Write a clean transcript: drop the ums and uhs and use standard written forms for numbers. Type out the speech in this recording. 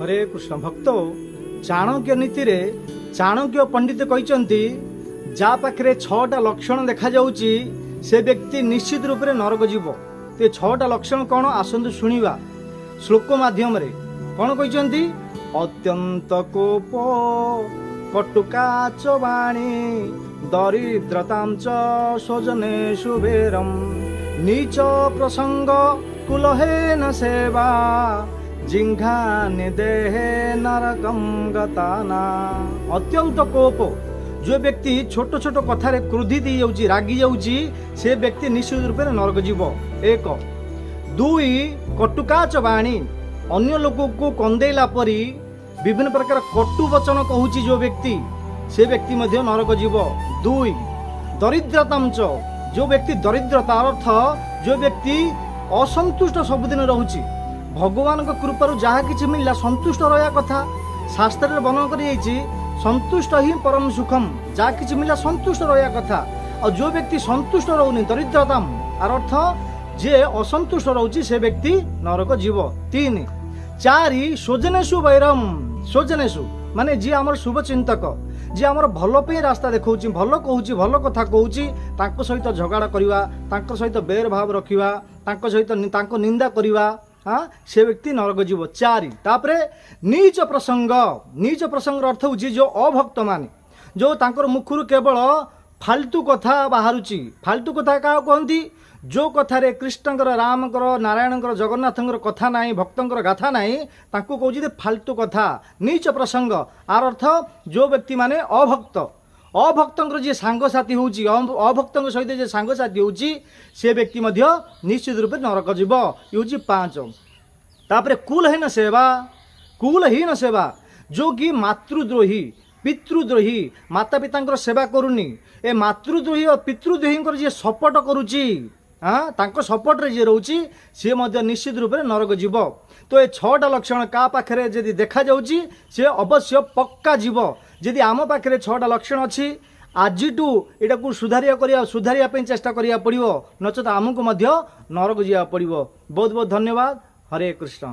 हरे कृष्ण भक्त चाणक्य नीति रे चाणक्य पंडित कहते जा पाखे छटा लक्षण देखा जाउची से व्यक्ति निश्चित रूप से नरक जीव। तो छटा लक्षण कौन आसतु शुणा श्लोक माध्यम रे कौन कहते अत्यंत कोप कटुकाच वाणी दरिद्रतां च स्वजने शुभेरम नीच प्रसंग कुलहेन सेवा जिंघा निदेहे नरकम गताना। अत्यंत कोप जो व्यक्ति छोट छोट कथार क्रोधित हो रागी जाऊँगी से व्यक्ति निश्चित रूप से नरक जीव। एक दुई कटुकाच वाणी अन्य लोक को कंदेला परी विभिन्न प्रकार कटु वचन कहूँ जो व्यक्ति से व्यक्ति मध्य नरक जीव। दुई दरिद्रतां च जो व्यक्ति दरिद्रता अर्थ जो व्यक्ति असंतुष्ट सबुदिन रोचे भगवान कृपारू जहाँ कि मिलला संतुष्ट रहा कथा शास्त्र वर्णन कर संतुष्ट ही परम सुखम जहाँ कि मिलला संतुष्ट रहा कथा। और जो व्यक्ति संतुष्ट रोनी दरिद्रता अर्थ जे असंतुष्ट रोचे से व्यक्ति नरक जीव। तीन चारि स्वजनेशु वैरम स्वजनेशु माने जी आमर शुभ चिंतक जी आमर भल पे रास्ता देखा भल कहूँ भल कथा कहूँ सहित झगड़ा करवा सहित बेर भाव रखा सहित निंदा करवा हाँ से व्यक्ति नरक जीव। चारि तापरे नीच प्रसंग अर्थ हूँ जो अभक्त माने जो तांकर मुखर केवल फालतू कथा बाहरुची फालतू कथा क्या कहती जो कथार कृष्णकर रामकर नारायणकर जगन्नाथकर कथा ना भक्तर गाथा ना तांको कहते फालतू कथा नीच प्रसंग आर अर्थ जो व्यक्ति माने अभक्तर जी सांगसाथी हूँ अभक्त सहित जो सांगसाथी हूँ से व्यक्ति मध्य निश्चित रूप से नरक जीव। ये 5 तापरे कुलहीन सेवा जो कि मातृद्रोही पितृद्रोही माता पिता सेवा करूनी ए मातृद्रोही और पितृद्रोही जी सपोर्ट करुच्ची हाँ तांको सपोर्ट रे जी रोची सी मध्य निश्चित रूप से नरक जीव। तो ये 6टा लक्षण का पाखे जदि देखा जाउची से अवश्य पक्का जीव। जदि आम पाखे 6टा लक्षण अच्छी आजिटू एटा को सुधारिया चेष्टा करिया पड़िवो नचेत आमको मध्य नरक जीवा पड़िवो। बहुत बहुत धन्यवाद। हरे कृष्ण।